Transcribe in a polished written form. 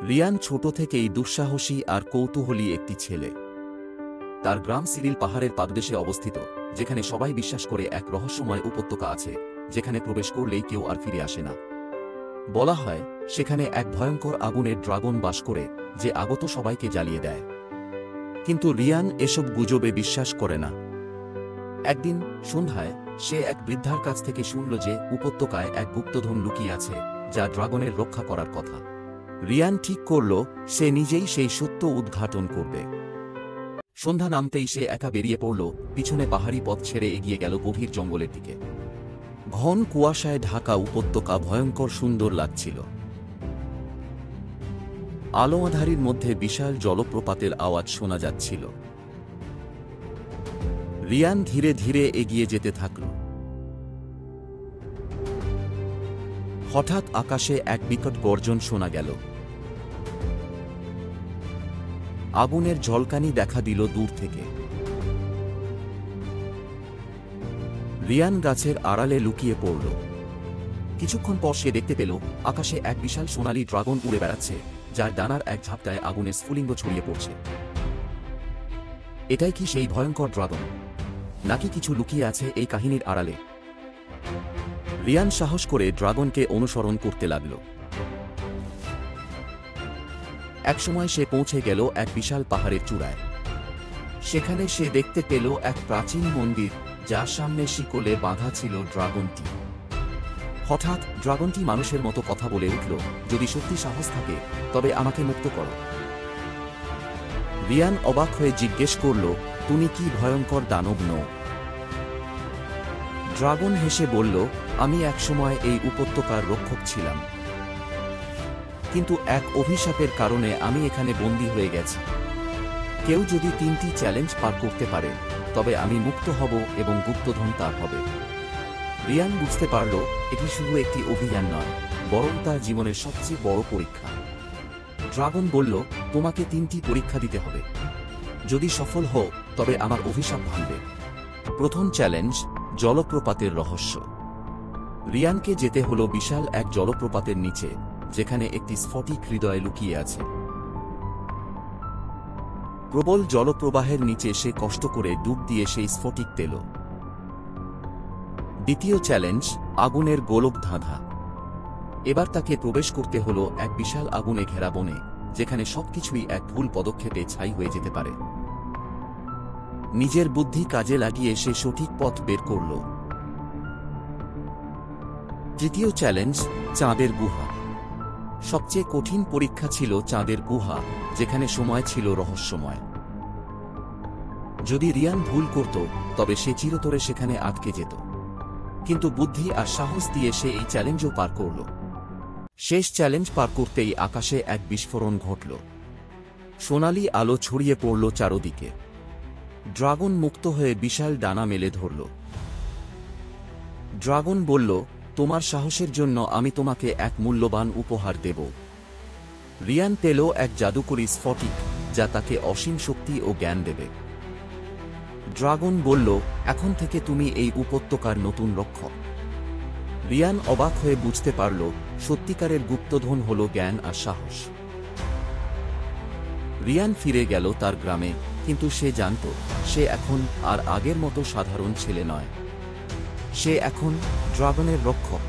রিয়ান ছোট থেকেই দুঃসাহসী আর কৌতূহলী একটি ছেলে। তার গ্রাম সিরিল পাহাড়ের পাদদেশে অবস্থিত, যেখানে সবাই বিশ্বাস করে এক রহস্যময় উপত্যকা আছে, যেখানে প্রবেশ করলেই কেউ আর ফিরে আসে না। বলা হয় সেখানে এক ভয়ঙ্কর আগুনের ড্রাগন বাস করে, যে আগত সবাইকে জ্বালিয়ে দেয়। কিন্তু রিয়ান এসব গুজবে বিশ্বাস করে না। একদিন সন্ধ্যায় সে এক বৃদ্ধার কাছ থেকে শুনল যে উপত্যকায় এক গুপ্তধন লুকিয়ে আছে, যা ড্রাগনের রক্ষা করার কথা। রিয়ান ঠিক করল সে নিজেই সেই সত্য উদ্ঘাটন করবে। সন্ধ্যা নামতেই সে একা বেরিয়ে পড়ল, পিছনে পাহাড়ি পথ ছেড়ে এগিয়ে গেল গভীর জঙ্গলের দিকে। ঘন কুয়াশায় ঢাকা উপত্যকা ভয়ঙ্কর সুন্দর লাগছিল। আলো আঁধারির মধ্যে বিশাল জলপ্রপাতের আওয়াজ শোনা যাচ্ছিল। রিয়ান ধীরে ধীরে এগিয়ে যেতে থাকল। হঠাৎ আকাশে এক বিকট গর্জন শোনা গেল। আগুনের ঝলকানি দেখা দিল দূর থেকে। রিয়ান গাছের আড়ালে লুকিয়ে পড়ল। কিছুক্ষণ পর সে দেখতে পেল আকাশে এক বিশাল সোনালী ড্রাগন উড়ে বেড়াচ্ছে, যার ডানার এক ঝাপটায় আগুনের স্ফুলিঙ্গ ছড়িয়ে পড়ছে। এটাই কি সেই ভয়ঙ্কর ড্রাগন, নাকি কিছু লুকিয়ে আছে এই কাহিনীর আড়ালে? রিয়ান সাহস করে ড্রাগনকে অনুসরণ করতে লাগল। একসময় সে পৌঁছে গেল এক বিশাল পাহাড়ের চূড়ায়। সেখানে সে দেখতে পেল এক প্রাচীন মন্দির, যার সামনে শিকলে বাঁধা ছিল ড্রাগনটি। হঠাৎ ড্রাগনটি মানুষের মতো কথা বলে উঠল, যদি সত্যি সাহস থাকে তবে আমাকে মুক্ত করো। রিয়ান অবাক হয়ে জিজ্ঞেস করল, তুমি কি ভয়ঙ্কর দানব নও? ড্রাগন হেসে বলল, আমি একসময় এই উপত্যকার রক্ষক ছিলাম, কিন্তু এক অভিশাপের কারণে আমি এখানে বন্দী হয়ে গেছি। কেউ যদি 3টি চ্যালেঞ্জ পার করতে পারে তবে আমি মুক্ত হব এবং গুপ্তধন তার হবে। রিয়ান বুঝতে পারল এটি শুধু একটি অভিযান নয়, বরং তার জীবনের সবচেয়ে বড় পরীক্ষা। ড্রাগন বলল, তোমাকে 3টি পরীক্ষা দিতে হবে। যদি সফল হও তবে আমার অভিশাপ ভাঙবে। প্রথম চ্যালেঞ্জ, জলপ্রপাতের রহস্য। রিয়ানকে যেতে হলো বিশাল এক জলপ্রপাতের নিচে, যেখানে একটি স্ফটিক হৃদয় লুকিয়ে আছে। প্রবল জলপ্রবাহের নিচে সে কষ্ট করে ডুব দিয়ে সেই স্ফটিক পেল। দ্বিতীয় চ্যালেঞ্জ, আগুনের গোলক ধাঁধা। এবার তাকে প্রবেশ করতে হলো এক বিশাল আগুনে ঘেরা বনে, যেখানে সবকিছুই এক ভুল পদক্ষেপে ছাই হয়ে যেতে পারে। নিজের বুদ্ধি কাজে লাগিয়ে সে সঠিক পথ বের করল। তৃতীয় চ্যালেঞ্জ, চাঁদের গুহা। সবচেয়ে কঠিন পরীক্ষা ছিল চাঁদের গুহা, যেখানে সময় ছিল রহস্যময়। যদি রিয়ান ভুল করত তবে সে চিরতরে সেখানে আটকে যেত। কিন্তু বুদ্ধি আর সাহস দিয়ে সে এই চ্যালেঞ্জও পার করল। শেষ চ্যালেঞ্জ পার করতেই আকাশে এক বিস্ফোরণ ঘটল। সোনালি আলো ছড়িয়ে পড়ল চারদিকে। ড্রাগন মুক্ত হয়ে বিশাল ডানা মেলে ধরল। ড্রাগন বলল, তোমার সাহসের জন্য আমি তোমাকে এক মূল্যবান উপহার দেব। রিয়ান পেল এক জাদুকরী স্ফটিক, যা তাকে অসীম শক্তি ও জ্ঞান দেবে। ড্রাগন বলল, এখন থেকে তুমি এই উপত্যকার নতুন রক্ষক। রিয়ান অবাক হয়ে বুঝতে পারল সত্যিকারের গুপ্তধন হল জ্ঞান আর সাহস। রিয়ান ফিরে গেল তার গ্রামে, কিন্তু সে জানত সে এখন আর আগের মতো সাধারণ ছেলে নয়। সে এখন ড্রাগনের রক্ষক।